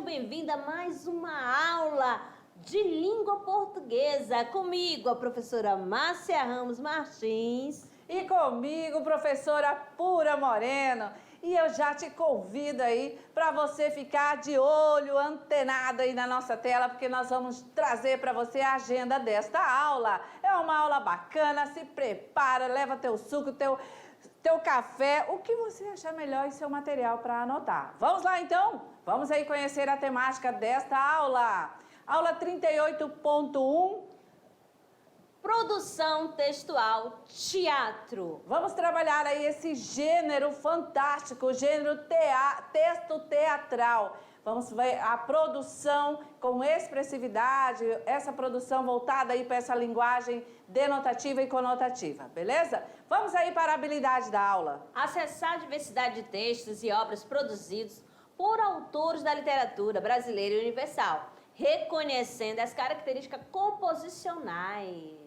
bem-vinda a mais uma aula de língua portuguesa. Comigo, a professora Márcia Ramos Martins. E comigo, professora Pura Moreno. E eu já te convido aí para você ficar de olho, antenado aí na nossa tela, porque nós vamos trazer para você a agenda desta aula. É uma aula bacana, se prepara, leva teu suco, teu café, o que você achar melhor em seu material para anotar. Vamos lá então? Vamos aí conhecer a temática desta aula. Aula 38.1. Produção textual, teatro. Vamos trabalhar aí esse gênero fantástico, o gênero texto teatral. Vamos ver a produção com expressividade, essa produção voltada aí para essa linguagem denotativa e conotativa, beleza? Vamos aí para a habilidade da aula. Acessar a diversidade de textos e obras produzidos por autores da literatura brasileira e universal, reconhecendo as características composicionais.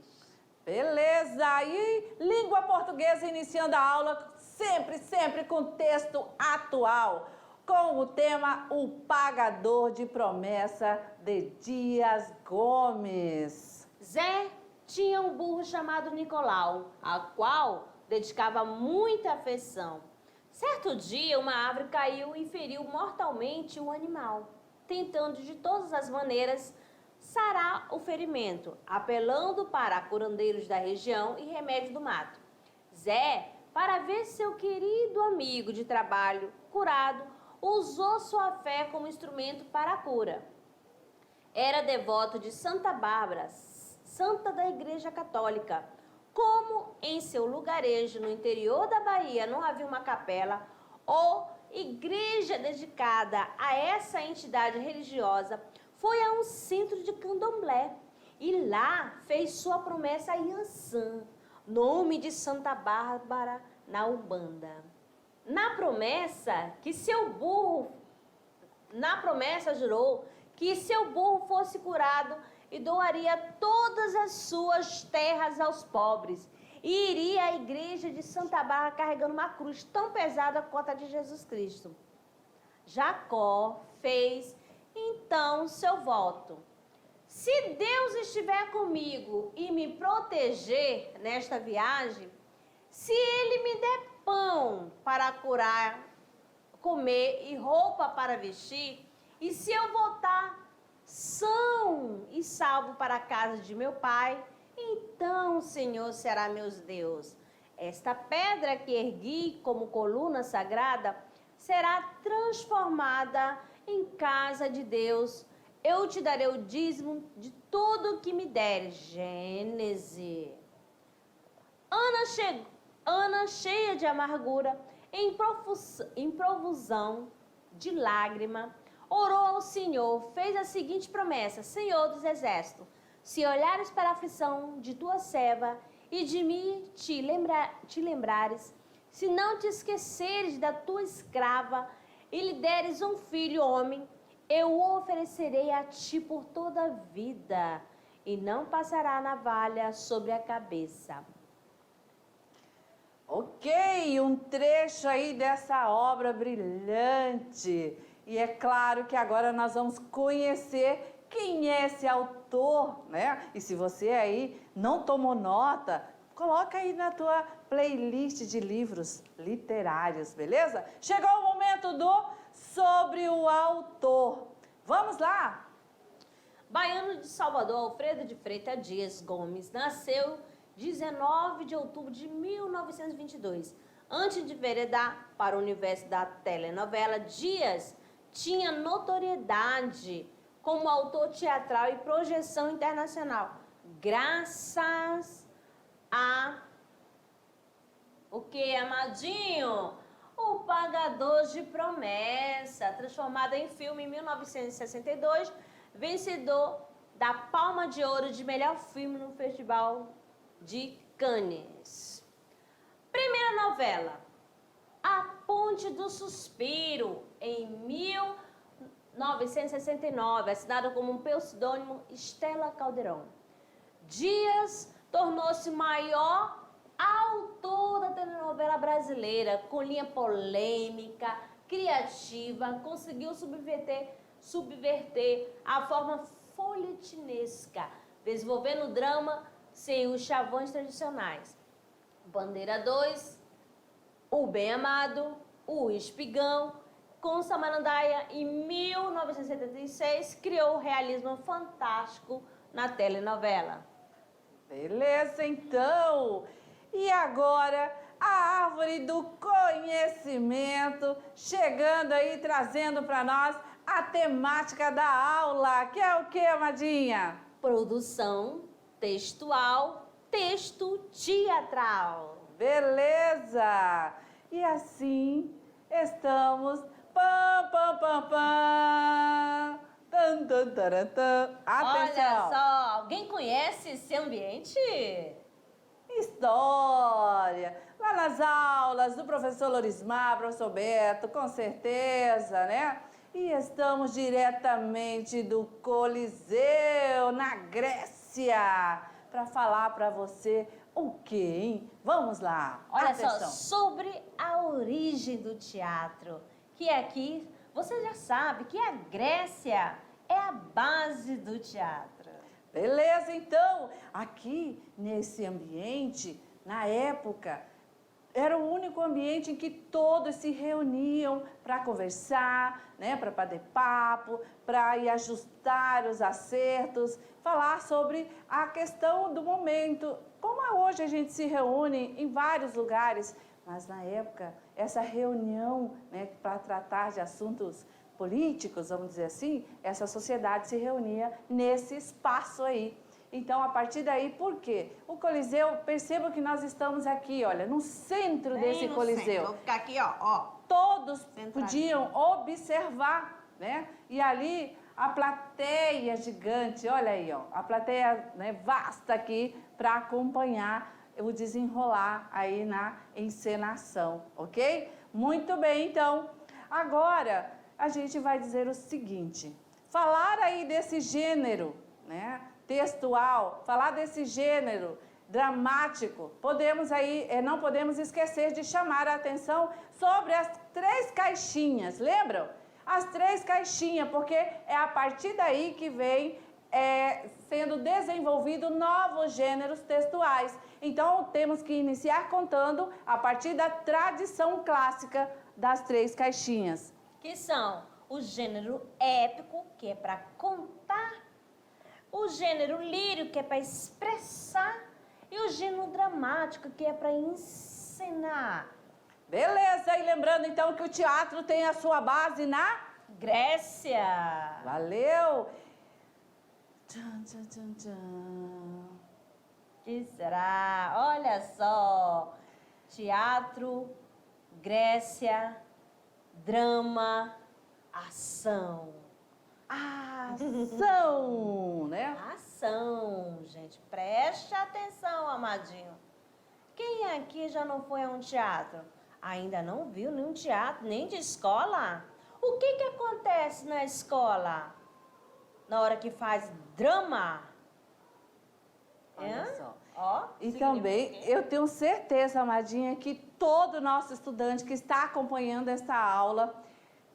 Beleza! E língua portuguesa iniciando a aula sempre com texto atual, com o tema O Pagador de Promessa, de Dias Gomes. Zé tinha um burro chamado Nicolau, a qual dedicava muita afeição. Certo dia, uma árvore caiu e feriu mortalmente o animal, tentando de todas as maneiras sarar o ferimento, apelando para curandeiros da região e remédios do mato. Zé, para ver seu querido amigo de trabalho curado, usou sua fé como instrumento para a cura. Era devoto de Santa Bárbara, santa da Igreja Católica. Como em seu lugarejo no interior da Bahia não havia uma capela ou igreja dedicada a essa entidade religiosa, foi a um centro de candomblé e lá fez sua promessa a Iansã, nome de Santa Bárbara na Umbanda. Na promessa jurou que seu burro fosse curado e doaria todas as suas terras aos pobres e iria à igreja de Santa Bárbara carregando uma cruz tão pesada quanto a de Jesus Cristo. Jacó fez então seu voto: se Deus estiver comigo e me proteger nesta viagem, se Ele me der pão para curar, comer e roupa para vestir, e se eu voltar são e salvo para a casa de meu pai, então o Senhor será meu Deus. Esta pedra que ergui como coluna sagrada será transformada em casa de Deus. Eu te darei o dízimo de tudo que me deres. Gênesis. Ana, cheia de amargura, em profusão de lágrima, orou ao Senhor, fez a seguinte promessa: Senhor dos exércitos, se olhares para a aflição de tua serva e de mim te lembrares, se não te esqueceres da tua escrava e lhe deres um filho homem, eu o oferecerei a ti por toda a vida, e não passará a navalha sobre a cabeça. Ok, um trecho aí dessa obra brilhante. E é claro que agora nós vamos conhecer quem é esse autor, né? E se você aí não tomou nota, coloca aí na tua playlist de livros literários, beleza? Chegou o momento do Sobre o Autor. Vamos lá? Baiano de Salvador, Alfredo de Freitas Dias Gomes, nasceu 19 de outubro de 1922. Antes de enveredar para o universo da telenovela, Dias tinha notoriedade como autor teatral e projeção internacional, graças a o que, amadinho? O Pagador de Promessa, transformada em filme em 1962, vencedor da Palma de Ouro de melhor filme no Festival de Cannes. Primeira novela, A Ponte do Suspiro, em 1969, assinada como um pseudônimo Estela Caldeirão. Dias tornou-se maior autor da telenovela brasileira, com linha polêmica, criativa, conseguiu subverter subverter a forma folhetinesca, desenvolvendo o drama sem os chavões tradicionais. Bandeira 2, O Bem Amado, O Espigão, com Samanandaia, em 1976, criou o realismo fantástico na telenovela. Beleza, então. E agora, a árvore do conhecimento, chegando aí, trazendo para nós a temática da aula, que é o que, amadinha? Produção textual, texto teatral. Beleza! E assim estamos. Pam, pam, pam, pam. Tan, tan, taran, tan. Atenção! Olha só, alguém conhece esse ambiente? História. Lá nas aulas do professor Lorismar, professor Beto, com certeza, né? E estamos diretamente do Coliseu, na Grécia, para falar para você o quê, hein? Vamos lá. Olha Atenção. só, sobre a origem do teatro, que aqui você já sabe que a Grécia é a base do teatro. Beleza, então, aqui nesse ambiente, na época, era o único ambiente em que todos se reuniam para conversar, né, para bater papo, para ir ajustar os acertos, falar sobre a questão do momento. Como hoje a gente se reúne em vários lugares, mas na época, essa reunião, né, para tratar de assuntos políticos, vamos dizer assim, essa sociedade se reunia nesse espaço aí. Então, a partir daí, por quê? O Coliseu, perceba que nós estamos aqui, olha, no centro desse Coliseu. Centro. Vou ficar aqui, ó. Todos Centrado. podiam observar, né? E ali, a plateia gigante, olha aí, ó, a plateia, né, vasta aqui para acompanhar o desenrolar aí na encenação, ok? Muito bem, então. Agora, a gente vai dizer o seguinte, falar aí desse gênero, né, textual, falar desse gênero dramático, podemos aí, não podemos esquecer de chamar a atenção sobre as 3 caixinhas, lembram? As 3 caixinhas, porque é a partir daí que vem sendo desenvolvido novos gêneros textuais. Então, temos que iniciar contando a partir da tradição clássica das 3 caixinhas. Que são o gênero épico, que é para contar, o gênero lírico, que é para expressar, e o gênero dramático, que é para encenar. Beleza, e lembrando então que o teatro tem a sua base na Grécia. Valeu! Tchan, tchan, tchan, tchan. Que será? Olha só, teatro, Grécia, drama, ação. Ação, né? Ação, gente. Preste atenção, amadinho. Quem aqui já não foi a um teatro? Ainda não viu nenhum teatro, nem de escola? O que acontece na escola? Na hora que faz drama? Olha só. Ó, E significa também, o quê? eu tenho certeza, amadinha, que todo nosso estudante que está acompanhando esta aula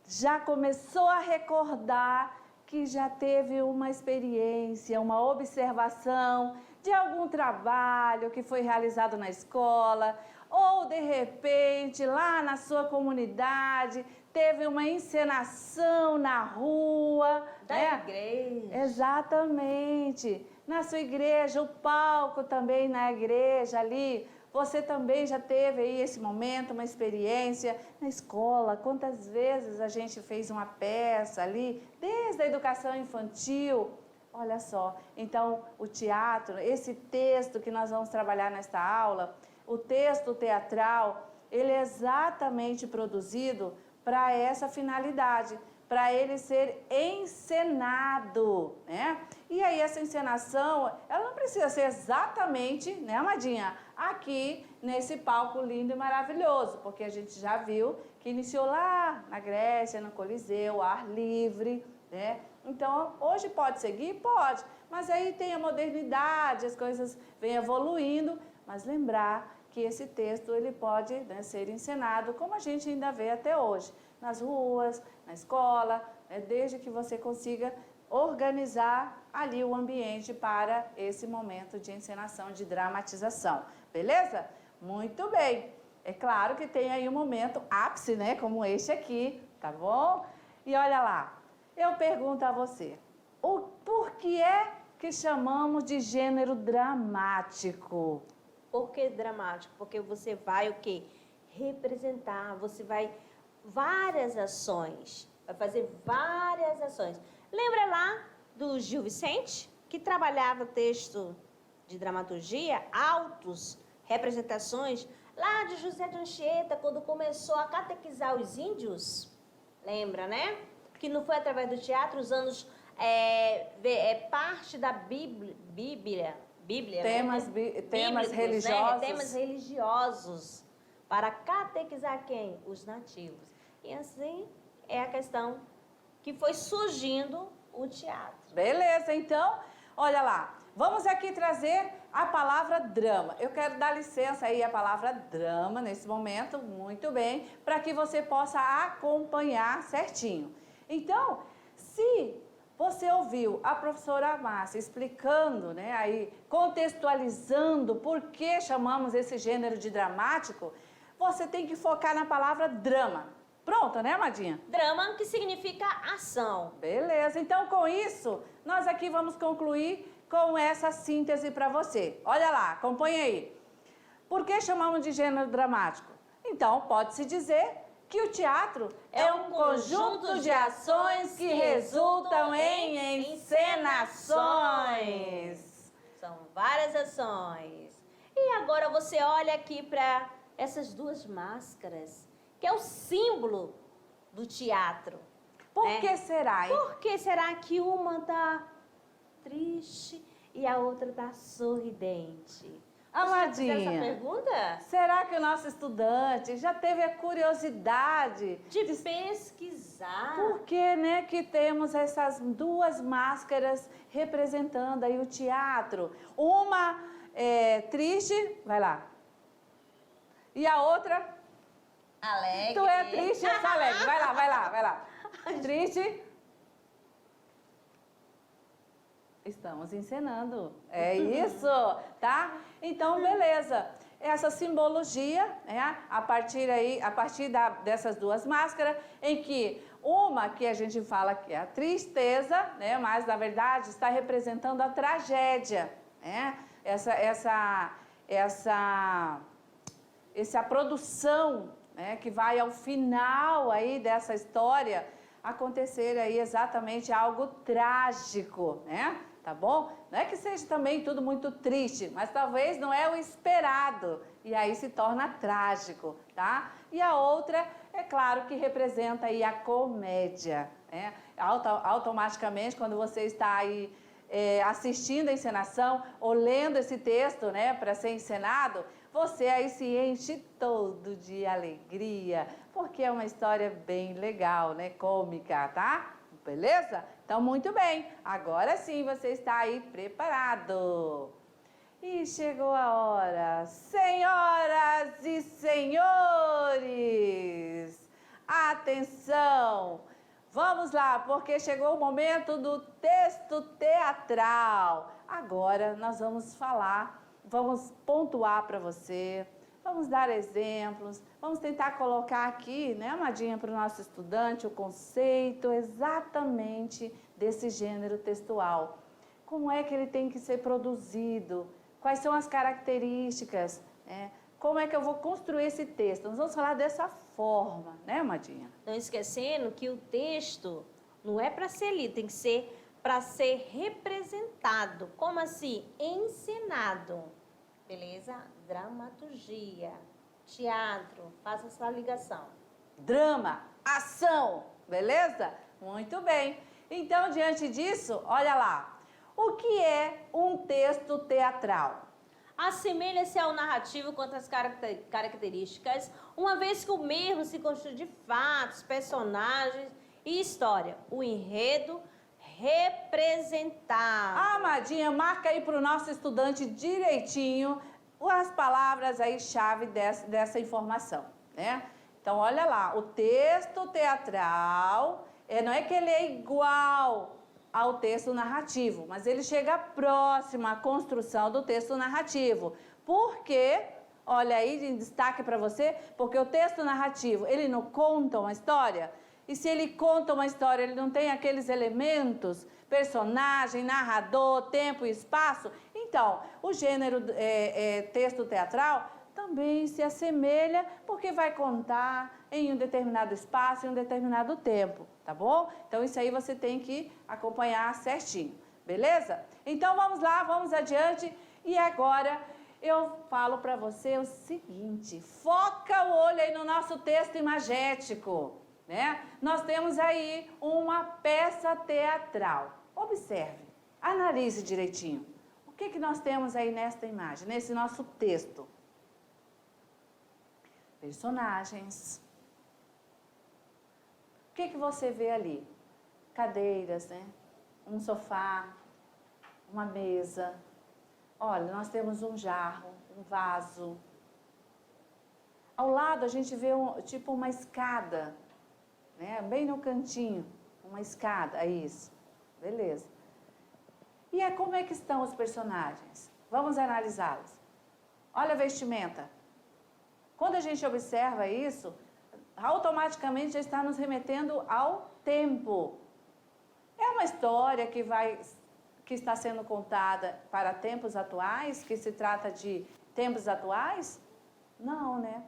já começou a recordar que já teve uma experiência, uma observação de algum trabalho que foi realizado na escola, ou de repente lá na sua comunidade teve uma encenação na rua, Da né? igreja. Exatamente. Na sua igreja, o palco também na igreja ali. Você também já teve aí esse momento, uma experiência na escola. Quantas vezes a gente fez uma peça ali, desde a educação infantil. Olha só, então o teatro, esse texto que nós vamos trabalhar nesta aula, o texto teatral, ele é exatamente produzido para essa finalidade, para ele ser encenado, né? E aí essa encenação, ela não precisa ser exatamente, né, amadinha, aqui nesse palco lindo e maravilhoso, porque a gente já viu que iniciou lá na Grécia, no Coliseu, ar livre, né? Então, hoje pode seguir? Pode, mas aí tem a modernidade, as coisas vêm evoluindo, mas lembrar que esse texto ele pode, né, ser encenado como a gente ainda vê até hoje, nas ruas, na escola, desde que você consiga organizar ali o ambiente para esse momento de encenação, de dramatização, beleza? Muito bem. É claro que tem aí um momento ápice, né, como este aqui, tá bom? E olha lá, eu pergunto a você, por que é que chamamos de gênero dramático? Por que dramático? Porque você vai o quê? Representar, você vai várias ações, vai fazer várias ações. Lembra lá do Gil Vicente, que trabalhava texto de dramaturgia, autos, representações, lá de José de Anchieta, quando começou a catequizar os índios? Lembra, né? Que não foi através do teatro, usando parte da Bíblia, temas religiosos. Né? Temas religiosos para catequizar quem? Os nativos. E assim é a questão que foi surgindo o teatro. Beleza, então, olha lá, vamos aqui trazer a palavra drama. Eu quero dar licença aí a palavra drama nesse momento, muito bem, para que você possa acompanhar certinho. Então, se você ouviu a professora Márcia explicando, né, aí, contextualizando por que chamamos esse gênero de dramático, você tem que focar na palavra drama. Pronto, né, Amadinha? Drama, que significa ação. Beleza, então com isso, nós aqui vamos concluir com essa síntese para você. Olha lá, acompanha aí. Por que chamamos de gênero dramático? Então, pode-se dizer que o teatro é um conjunto de ações que resultam em encenações. São várias ações. E agora você olha aqui para essas duas máscaras, que é o símbolo do teatro. Por que será, hein? Por que será que uma está triste e a outra está sorridente? Amadinha, essa pergunta? Será que o nosso estudante já teve a curiosidade de pesquisar? Por que, né, que temos essas duas máscaras representando aí o teatro? Uma triste, vai lá. E a outra? Alegre. Tu é triste, eu sou alegre. Vai lá, vai lá, vai lá. Triste. Estamos encenando. É isso, tá? Então, beleza. Essa simbologia, né, a partir dessas duas máscaras, em que uma que a gente fala que é a tristeza, né, mas na verdade está representando a tragédia, né? Essa produção, né, que vai ao final aí dessa história acontecer aí exatamente algo trágico, né? Tá bom? Não é que seja também tudo muito triste, mas talvez não é o esperado e aí se torna trágico, tá? E a outra, é claro que representa aí a comédia, né? Automaticamente, quando você está aí assistindo a encenação ou lendo esse texto, né, para ser encenado, você aí se enche todo de alegria, porque é uma história bem legal, né, cômica, tá? Beleza? Então, muito bem. Agora sim, você está aí preparado. E chegou a hora, senhoras e senhores, atenção! Vamos lá, porque chegou o momento do texto teatral. Agora nós vamos falar, vamos pontuar para você, vamos dar exemplos, vamos tentar colocar aqui, né, Amadinha, para o nosso estudante, o conceito exatamente desse gênero textual. Como é que ele tem que ser produzido? Quais são as características? Né? Como é que eu vou construir esse texto? Nós vamos falar dessa forma, né, Amadinha? Não esquecendo que o texto não é para ser lido, tem que ser para ser representado. Como assim? Encenado. Beleza? Dramaturgia, teatro, faça essa ligação. Drama, ação, beleza? Muito bem. Então, diante disso, olha lá. O que é um texto teatral? Assemelha-se ao narrativo quanto às características, uma vez que o mesmo se constitui de fatos, personagens e história. O enredo representado. Amadinha, marca aí para o nosso estudante direitinho as palavras aí chave dessa informação, né? Então, olha lá, o texto teatral não é que ele é igual ao texto narrativo, mas ele chega próximo à construção do texto narrativo. Por quê? Olha aí, em destaque para você, porque o texto narrativo, ele não conta uma história, e se ele conta uma história, ele não tem aqueles elementos, personagem, narrador, tempo e espaço, então, o gênero texto teatral também se assemelha, porque vai contar em um determinado espaço, em um determinado tempo, tá bom? Então, isso aí você tem que acompanhar certinho, beleza? Então, vamos lá, vamos adiante, e agora eu falo para você o seguinte, foca o olho aí no nosso texto imagético, né? Nós temos aí uma peça teatral. Observe, analise direitinho. O que nós temos aí nesta imagem, nesse nosso texto? Personagens. O que você vê ali? Cadeiras, né? Um sofá, uma mesa. Olha, nós temos um jarro, um vaso. Ao lado a gente vê tipo uma escada, né? Bem no cantinho, uma escada, é isso. Beleza. E como é que estão os personagens? Vamos analisá-los. Olha a vestimenta. Quando a gente observa isso, automaticamente já está nos remetendo ao tempo. É uma história que está sendo contada para tempos atuais, que se trata de tempos atuais? Não, né?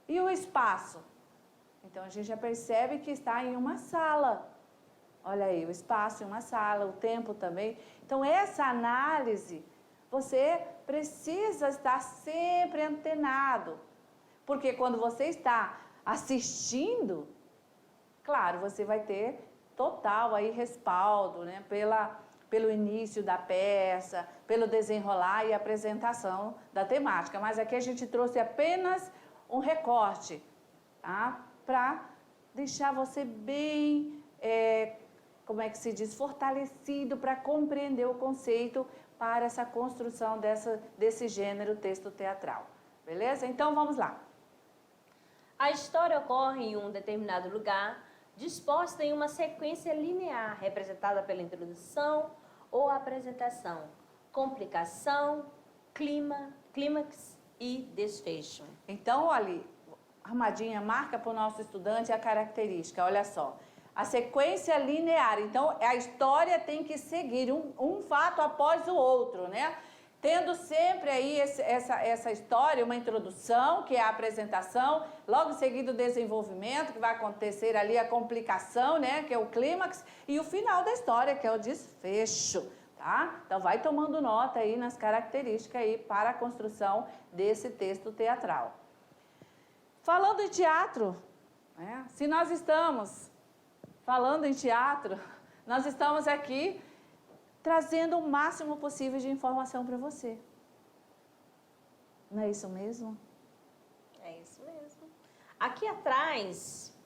E o espaço? Então, a gente já percebe que está em uma sala. Olha aí, o espaço em uma sala, o tempo também. Então, essa análise, você precisa estar sempre antenado. Porque quando você está assistindo, claro, você vai ter total aí respaldo, né? Pelo início da peça, pelo desenrolar e apresentação da temática. Mas aqui a gente trouxe apenas um recorte, tá? Para deixar você bem, como é que se diz, fortalecido para compreender o conceito para essa construção desse gênero texto teatral. Beleza? Então, vamos lá. A história ocorre em um determinado lugar, disposta em uma sequência linear, representada pela introdução ou apresentação, complicação, clímax e desfecho. Então, ali, armadinha marca para o nosso estudante a característica, olha só. A sequência linear, então a história tem que seguir um fato após o outro, né? Tendo sempre aí essa história, uma introdução, que é a apresentação, logo em seguida o desenvolvimento, que vai acontecer ali a complicação, né, que é o clímax, e o final da história, que é o desfecho, tá? Então vai tomando nota aí nas características aí para a construção desse texto teatral. Falando em teatro, né, se nós estamos falando em teatro, nós estamos aqui trazendo o máximo possível de informação para você. Não é isso mesmo? É isso mesmo. Aqui atrás,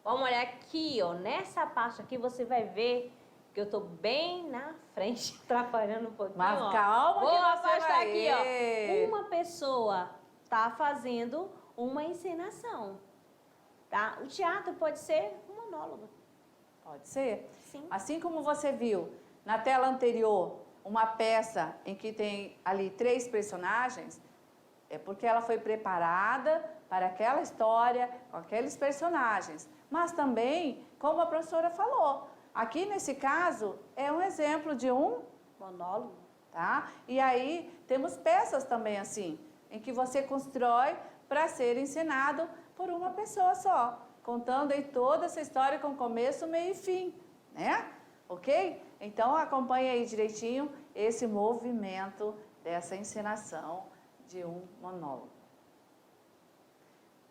vamos olhar aqui, ó, nessa parte aqui você vai ver que eu tô bem na frente, atrapalhando um pouquinho. Mas ó. calma, vou que você afastar vai aqui, ó. Uma pessoa tá fazendo uma encenação, tá? O teatro pode ser um monólogo. Pode ser? Sim. Assim como você viu na tela anterior uma peça em que tem ali 3 personagens, é porque ela foi preparada para aquela história, com aqueles personagens. Mas também, como a professora falou, aqui nesse caso é um exemplo de um Monólogo. Tá? E aí temos peças também assim, em que você constrói para ser encenado por uma pessoa só, contando aí toda essa história com começo, meio e fim, né? Ok? Então acompanhe aí direitinho esse movimento dessa encenação de um monólogo.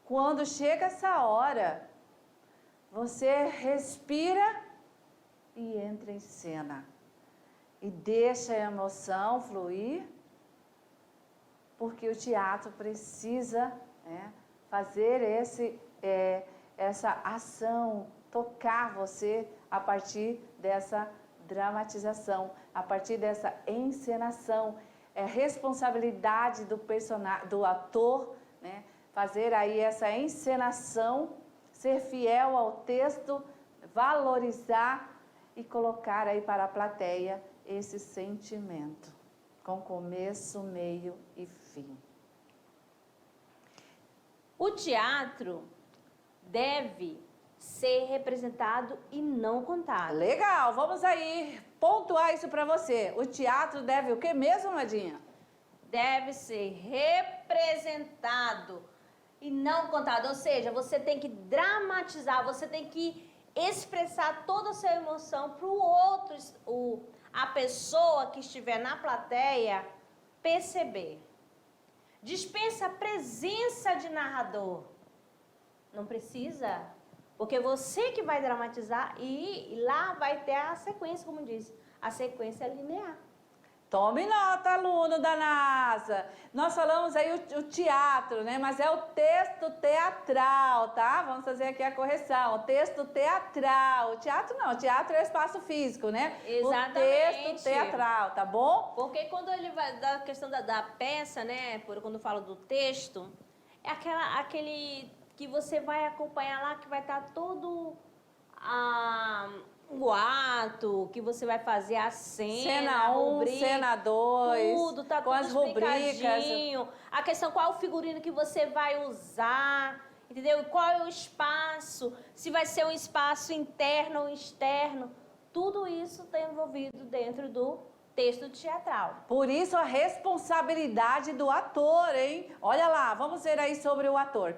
Quando chega essa hora, você respira e entra em cena. E deixa a emoção fluir, porque o teatro precisa, né, fazer essa ação, tocar você a partir dessa dramatização, a partir dessa encenação. É responsabilidade do personagem, do ator, né, fazer aí essa encenação, ser fiel ao texto valorizar e colocar aí para a plateia esse sentimento, com começo, meio e fim. O teatro deve ser representado e não contado. Legal, vamos aí pontuar isso para você. O teatro deve o que mesmo, Madinha? Deve ser representado e não contado. Ou seja, você tem que dramatizar, você tem que expressar toda a sua emoção para o outro, a pessoa que estiver na plateia, perceber. Dispensa a presença de narrador. Não precisa, porque você que vai dramatizar e lá vai ter a sequência, como disse, a sequência linear. Tome nota, aluno da NASA. Nós falamos aí o teatro, né? Mas é o texto teatral, tá? Vamos fazer aqui a correção. O texto teatral. O teatro não, o teatro é o espaço físico, né? Exatamente. O texto teatral, tá bom? Porque quando ele vai da questão da peça, né? Quando eu falo do texto, é aquele que você vai acompanhar lá, que vai estar todo o ato, que você vai fazer a Cena 1, cena 2, tudo, tá com tudo as rubricas. explicadinho. A questão, qual é o figurino que você vai usar, entendeu? Qual é o espaço, se vai ser um espaço interno ou externo. Tudo isso está envolvido dentro do texto teatral. Por isso a responsabilidade do ator, hein? Olha lá, vamos ver aí sobre o ator.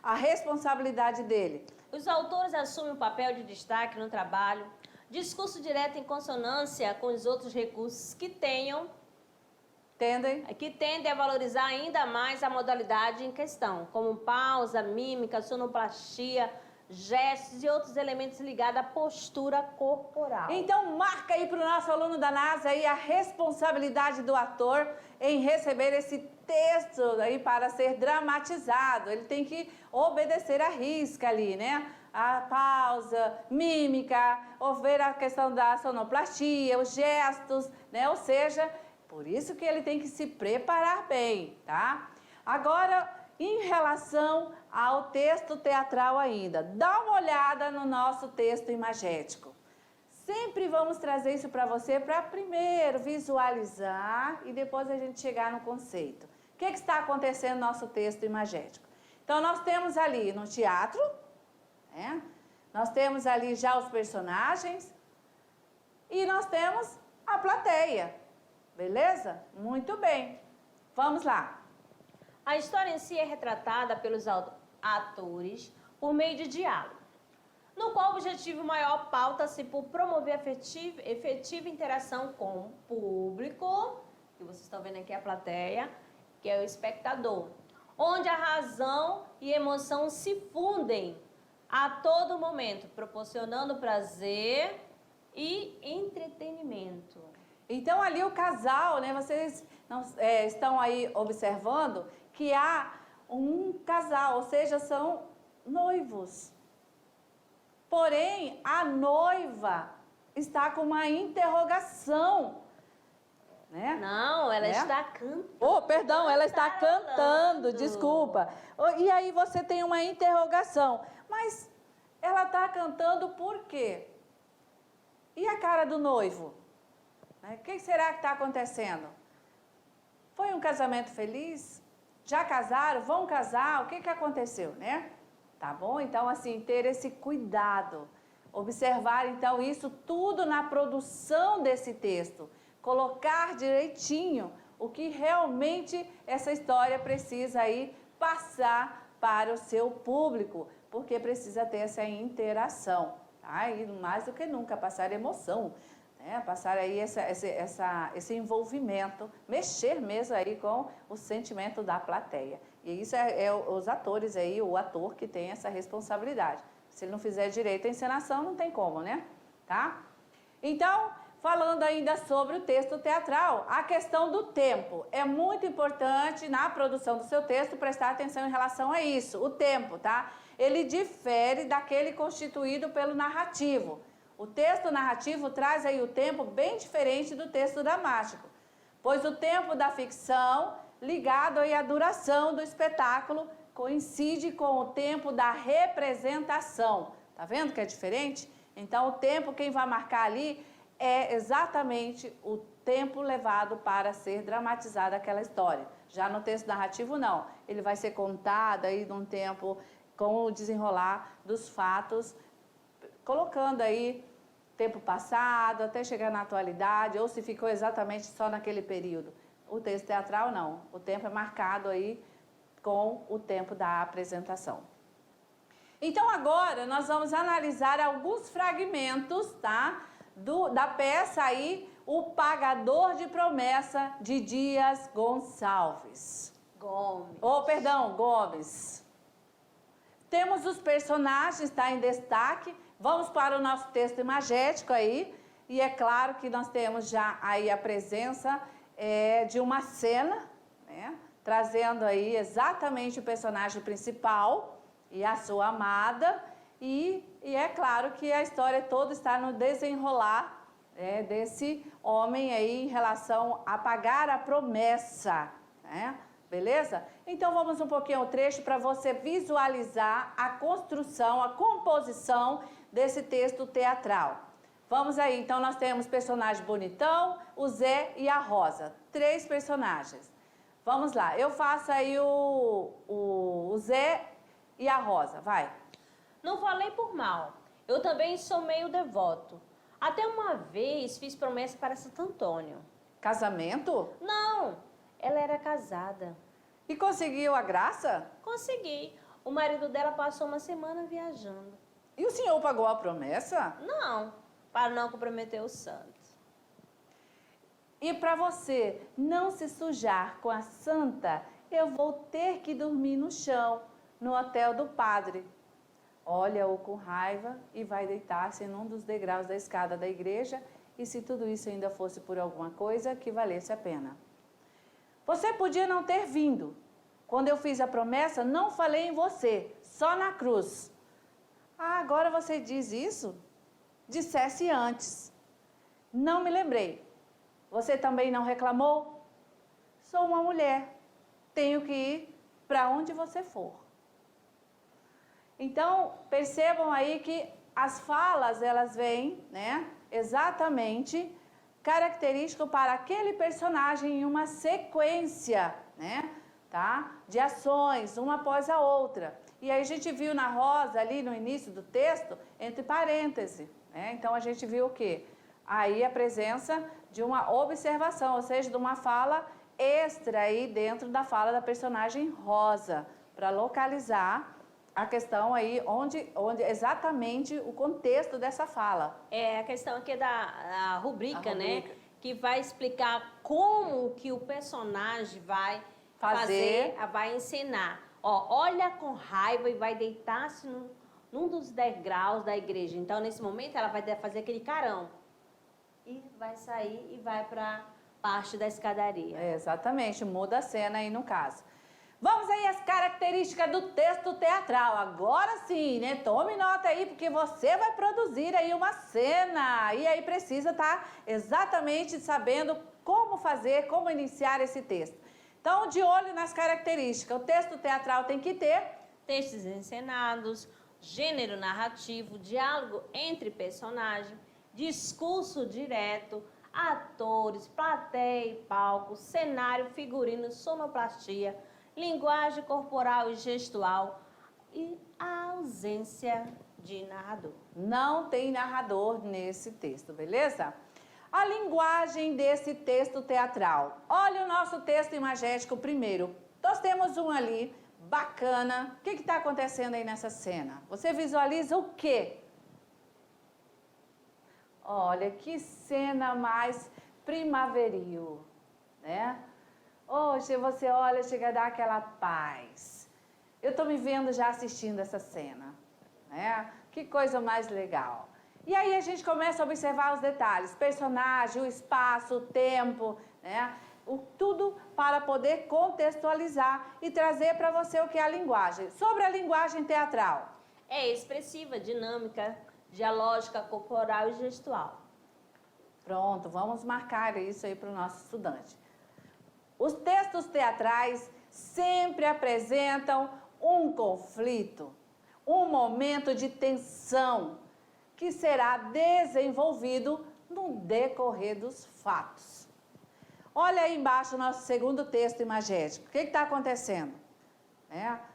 A responsabilidade dele? Os autores assumem um papel de destaque no trabalho, discurso direto em consonância com os outros recursos que tendem a valorizar ainda mais a modalidade em questão, como pausa, mímica, sonoplastia, gestos e outros elementos ligados à postura corporal. Então marca aí para o nosso aluno da NASA aí a responsabilidade do ator em receber esse texto aí para ser dramatizado. Ele tem que obedecer à risca ali, né? A pausa, mímica, ou ver a questão da sonoplastia, os gestos, né? Ou seja, por isso que ele tem que se preparar bem, tá? Agora, em relação ao texto teatral ainda, dá uma olhada no nosso texto imagético. Sempre vamos trazer isso para você para primeiro visualizar e depois a gente chegar no conceito. O que está acontecendo no nosso texto imagético? Então, nós temos ali no teatro, né? Nós temos ali já os personagens e nós temos a plateia, beleza? Muito bem, vamos lá. A história em si é retratada pelos atores por meio de diálogo, no qual o objetivo maior pauta-se por promover efetiva interação com o público, que vocês estão vendo aqui a plateia, que é o espectador, onde a razão e emoção se fundem a todo momento, proporcionando prazer e entretenimento. Então, ali o casal, né? Vocês estão aí observando que há um casal, ou seja, são noivos. Porém, a noiva está com uma interrogação, né? Não, ela né? está cantando. Oh, perdão, ela está cantando, desculpa. E aí você tem uma interrogação. Mas ela está cantando por quê? E a cara do noivo? O que será que está acontecendo? Foi um casamento feliz? Já casaram? Vão casar? O que aconteceu, né? Tá bom? Então, assim, ter esse cuidado. Observar, então, isso tudo na produção desse texto. Colocar direitinho o que realmente essa história precisa aí passar para o seu público, porque precisa ter essa interação, tá? E mais do que nunca, passar emoção, né? Passar aí esse envolvimento, mexer mesmo aí com o sentimento da plateia. E isso é os atores aí, o ator que tem essa responsabilidade. Se ele não fizer direito a encenação, não tem como, né? Tá? Então, falando ainda sobre o texto teatral, a questão do tempo. É muito importante na produção do seu texto prestar atenção em relação a isso, o tempo, tá? Ele difere daquele constituído pelo narrativo. O texto narrativo traz aí o tempo bem diferente do texto dramático, pois o tempo da ficção, ligado aí à duração do espetáculo, coincide com o tempo da representação. Tá vendo que é diferente? Então, o tempo, quem vai marcar ali é exatamente o tempo levado para ser dramatizada aquela história. Já no texto narrativo, não. Ele vai ser contado aí num tempo com o desenrolar dos fatos, colocando aí tempo passado, até chegar na atualidade, ou se ficou exatamente só naquele período. O texto teatral, não. O tempo é marcado aí com o tempo da apresentação. Então, agora, nós vamos analisar alguns fragmentos, tá? Da peça aí, O Pagador de Promessa, de Dias Gonçalves. Gomes. Temos os personagens, tá, em destaque. Vamos para o nosso texto imagético aí. E é claro que nós temos já aí a presença de uma cena, né? Trazendo aí exatamente o personagem principal e a sua amada. E é claro que a história toda está no desenrolar desse homem aí em relação a pagar a promessa, né? Beleza? Então vamos um pouquinho ao trecho para você visualizar a construção, a composição desse texto teatral. Vamos aí, então nós temos personagem bonitão, o Zé e a Rosa. 3 personagens. Vamos lá, eu faço aí o Zé e a Rosa, vai. Não falei por mal, eu também sou meio devoto. Até uma vez fiz promessa para Santo Antônio. Casamento? Não, ela era casada. E conseguiu a graça? Consegui. O marido dela passou uma semana viajando. E o senhor pagou a promessa? Não, para não comprometer o santo. E para você não se sujar com a santa, eu vou ter que dormir no chão, no hotel do padre. Olha-o com raiva e vai deitar-se num dos degraus da escada da igreja, e se tudo isso ainda fosse por alguma coisa que valesse a pena. Você podia não ter vindo. Quando eu fiz a promessa, não falei em você, só na cruz. Ah, agora você diz isso? Dissesse antes. Não me lembrei. Você também não reclamou? Sou uma mulher. Tenho que ir para onde você for. Então, percebam aí que as falas, elas vêm, né, exatamente característico para aquele personagem em uma sequência, né, tá, de ações, uma após a outra. E aí a gente viu na Rosa, ali no início do texto, entre parênteses, né, então a gente viu o quê? Aí a presença de uma observação, ou seja, de uma fala extra aí dentro da fala da personagem Rosa, para localizar a questão aí, onde exatamente o contexto dessa fala. É a questão aqui da rubrica, né? Que vai explicar como que o personagem vai vai ensinar. Ó, olha com raiva e vai deitar-se num dos degraus da igreja. Então, nesse momento, ela vai fazer aquele carão. E vai sair e vai para parte da escadaria. É, exatamente, muda a cena aí no caso. Vamos aí às características do texto teatral. Agora sim, né? Tome nota aí, porque você vai produzir aí uma cena. E aí precisa estar exatamente sabendo como fazer, como iniciar esse texto. Então, de olho nas características. O texto teatral tem que ter textos encenados, gênero narrativo, diálogo entre personagens, discurso direto, atores, plateia e palco, cenário, figurino, sonoplastia, linguagem corporal e gestual e a ausência de narrador. Não tem narrador nesse texto, beleza? A linguagem desse texto teatral. Olha o nosso texto imagético primeiro. Nós temos um ali, bacana. O que está acontecendo aí nessa cena? Você visualiza o quê? Olha, que cena mais primaveril, né? Hoje você olha, chega a dar aquela paz. Eu estou me vendo já assistindo essa cena, né? Que coisa mais legal. E aí a gente começa a observar os detalhes, personagem, o espaço, o tempo, né? Tudo para poder contextualizar e trazer para você o que é a linguagem. Sobre a linguagem teatral. É expressiva, dinâmica, dialógica, corporal e gestual. Pronto, vamos marcar isso aí para o nosso estudante. Os textos teatrais sempre apresentam um conflito, um momento de tensão, que será desenvolvido no decorrer dos fatos. Olha aí embaixo o nosso segundo texto imagético. O que está acontecendo?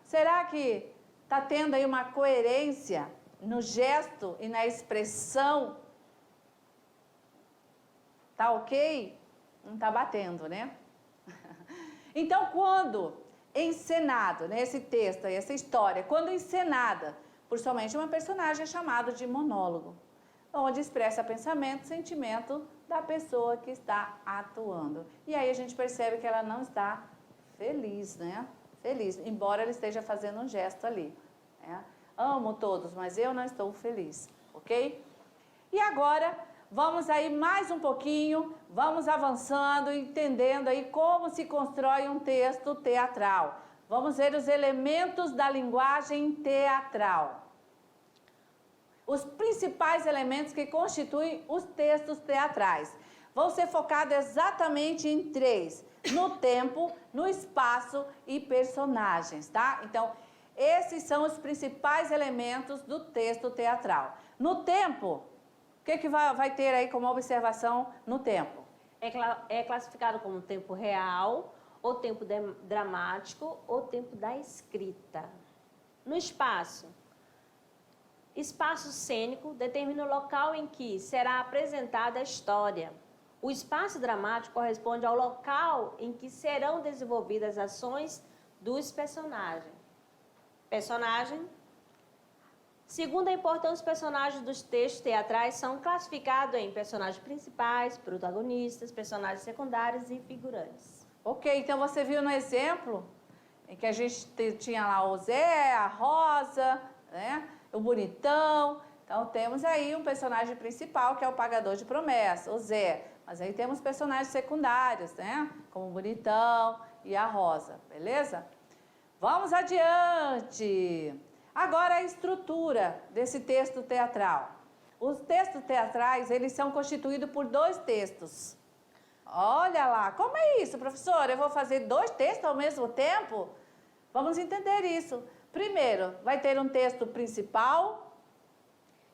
Será que está tendo aí uma coerência no gesto e na expressão? Tá ok? Não está batendo, né? Então, quando encenado, né, esse texto, essa história, quando encenada por somente uma personagem chamada de monólogo, onde expressa pensamento, sentimento da pessoa que está atuando. E aí a gente percebe que ela não está feliz, né? Feliz, embora ela esteja fazendo um gesto ali. Né? Amo todos, mas eu não estou feliz, ok? E agora, vamos aí mais um pouquinho, vamos avançando, entendendo aí como se constrói um texto teatral. Vamos ver os elementos da linguagem teatral. Os principais elementos que constituem os textos teatrais vão ser focados exatamente em 3, no tempo, no espaço e personagens, tá? Então, esses são os principais elementos do texto teatral. No tempo, o que vai ter aí como observação no tempo? É classificado como tempo real, ou tempo dramático, ou tempo da escrita. No espaço, espaço cênico determina o local em que será apresentada a história. O espaço dramático corresponde ao local em que serão desenvolvidas as ações dos personagens. Segundo a importância, os personagens dos textos teatrais são classificados em personagens principais, protagonistas, personagens secundários e figurantes. Ok, então você viu no exemplo em que a gente tinha lá o Zé, a Rosa, né? O bonitão. Então temos aí um personagem principal que é o pagador de promessa, o Zé. Mas aí temos personagens secundários, né? Como o bonitão e a Rosa, beleza? Vamos adiante. Agora a estrutura desse texto teatral. Os textos teatrais, eles são constituídos por 2 textos. Olha lá, como é isso, professora? Eu vou fazer 2 textos ao mesmo tempo? Vamos entender isso. Primeiro, vai ter um texto principal,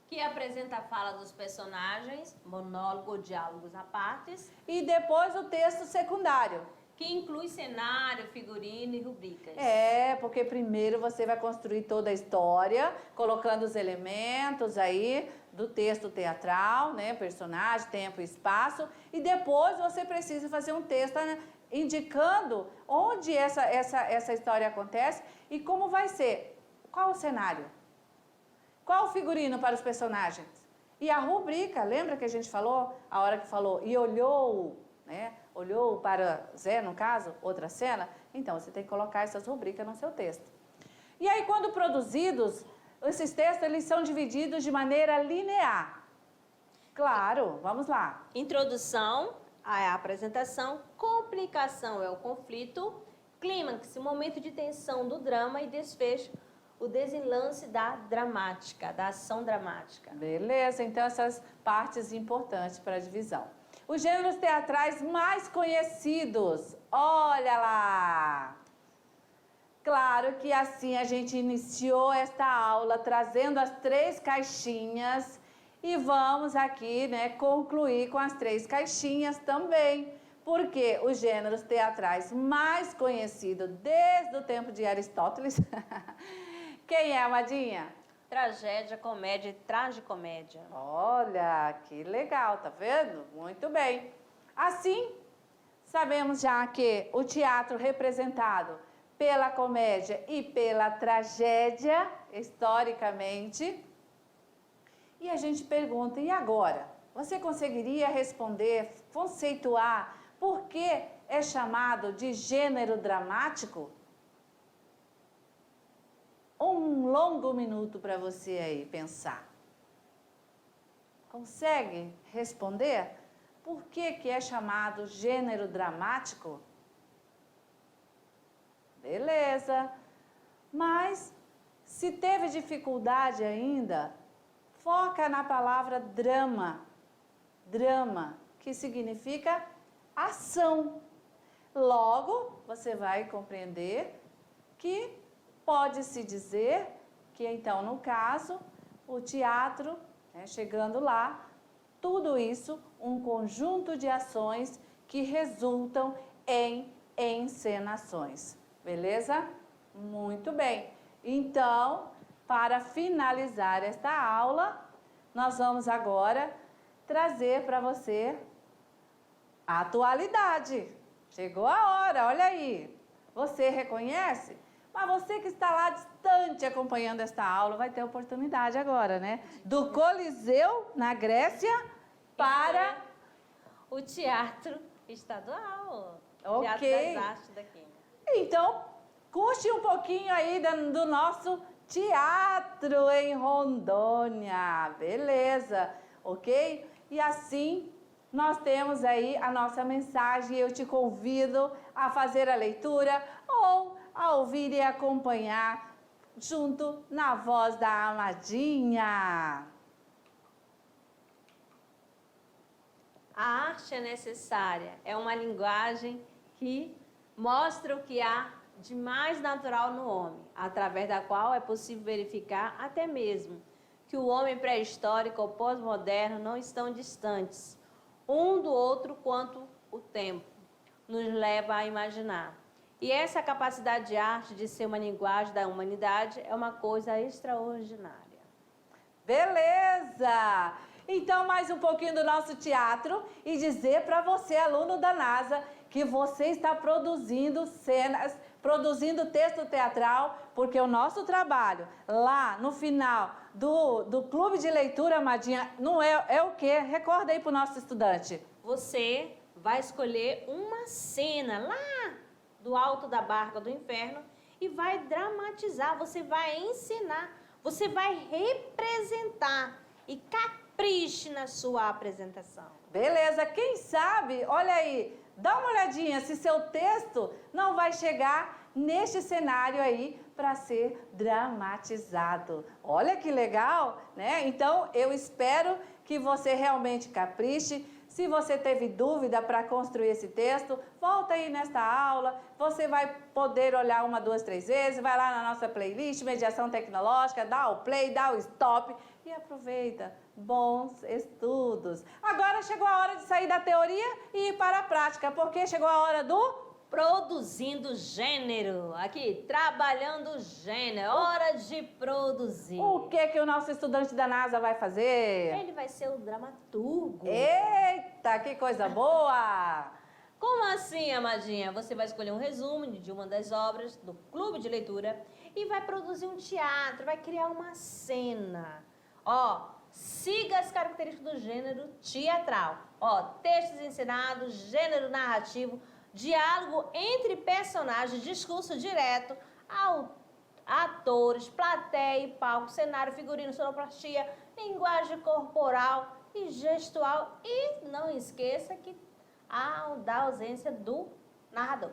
que apresenta a fala dos personagens, monólogo, diálogos à partes. E depois o texto secundário, que inclui cenário, figurino e rubricas. Porque primeiro você vai construir toda a história, colocando os elementos aí do texto teatral, né? Personagem, tempo e espaço. E depois você precisa fazer um texto, né, indicando onde essa história acontece e como vai ser. Qual o cenário? Qual o figurino para os personagens? E a rubrica, lembra que a gente falou? A hora que falou, e olhou, né? Olhou para Zé, no caso, outra cena. Então, você tem que colocar essas rubricas no seu texto. E aí, quando produzidos, esses textos, eles são divididos de maneira linear. Claro, vamos lá. Introdução, a apresentação, complicação é o conflito, clímax, momento de tensão do drama e desfecho, o desenlace da dramática, da ação dramática. Beleza, então essas partes importantes para a divisão. Os gêneros teatrais mais conhecidos, olha lá! Claro que assim a gente iniciou esta aula trazendo as 3 caixinhas e vamos aqui, né, concluir com as 3 caixinhas também. Porque os gêneros teatrais mais conhecidos desde o tempo de Aristóteles... Quem é, Amadinha? Tragédia, comédia e tragicomédia. Olha, que legal, tá vendo? Muito bem. Assim, sabemos já que o teatro representado pela comédia e pela tragédia, historicamente. E a gente pergunta, e agora? Você conseguiria responder, conceituar por que é chamado de gênero dramático? Um longo minuto para você aí pensar. Consegue responder por que é chamado gênero dramático? Beleza. Mas, se teve dificuldade ainda, foca na palavra drama. Drama, que significa ação. Logo, você vai compreender que pode-se dizer que, então, no caso, o teatro né? Chegando lá, tudo isso, um conjunto de ações que resultam em encenações. Beleza? Muito bem. Então, para finalizar esta aula, nós vamos agora trazer para você a atualidade. Chegou a hora, olha aí. Você reconhece? Mas você que está lá distante acompanhando esta aula vai ter oportunidade agora, né? Do Coliseu, na Grécia, para o Teatro Estadual. Ok. Teatro das Artes daqui. Então, curte um pouquinho aí do nosso teatro em Rondônia. Beleza, ok? E assim, nós temos aí a nossa mensagem. Eu te convido a fazer a leitura ou a ouvir e acompanhar junto na voz da Amadinha. A arte é necessária, é uma linguagem que mostra o que há de mais natural no homem, através da qual é possível verificar até mesmo que o homem pré-histórico ou pós-moderno não estão distantes um do outro quanto o tempo nos leva a imaginar. E essa capacidade de arte de ser uma linguagem da humanidade é uma coisa extraordinária. Beleza! Então, mais um pouquinho do nosso teatro e dizer para você, aluno da NASA, que você está produzindo cenas, produzindo texto teatral, porque o nosso trabalho lá no final do Clube de Leitura, Amadinha, não é o quê? Recorda aí para o nosso estudante. Você vai escolher uma cena lá do alto da barca do inferno e vai dramatizar, você vai ensinar, você vai representar e capriche na sua apresentação. Beleza, quem sabe, olha aí, dá uma olhadinha se seu texto não vai chegar neste cenário aí para ser dramatizado. Olha que legal, né? Então, eu espero que você realmente capriche. Se você teve dúvida para construir esse texto, volta aí nesta aula, você vai poder olhar 1, 2, 3 vezes, vai lá na nossa playlist, Mediação Tecnológica, dá o play, dá o stop e aproveita. Bons estudos. Agora chegou a hora de sair da teoria e ir para a prática, porque chegou a hora do Produzindo gênero, aqui, trabalhando gênero, hora de produzir. O que o nosso estudante da NASA vai fazer? Ele vai ser o dramaturgo. Eita, que coisa boa! Como assim, Amadinha? Você vai escolher um resumo de uma das obras do Clube de Leitura e vai produzir um teatro, vai criar uma cena. Ó, siga as características do gênero teatral. Ó, textos ensinados, gênero narrativo, diálogo entre personagens, discurso direto, atores, plateia e palco, cenário, figurino, sonoplastia, linguagem corporal e gestual. E não esqueça que da ausência do narrador.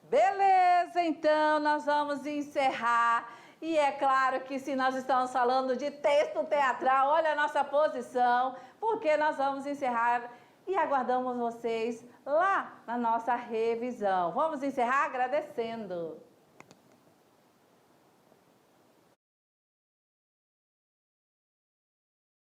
Beleza, então nós vamos encerrar. E é claro que se nós estamos falando de texto teatral, olha a nossa posição, porque nós vamos encerrar e aguardamos vocês lá na nossa revisão. Vamos encerrar agradecendo.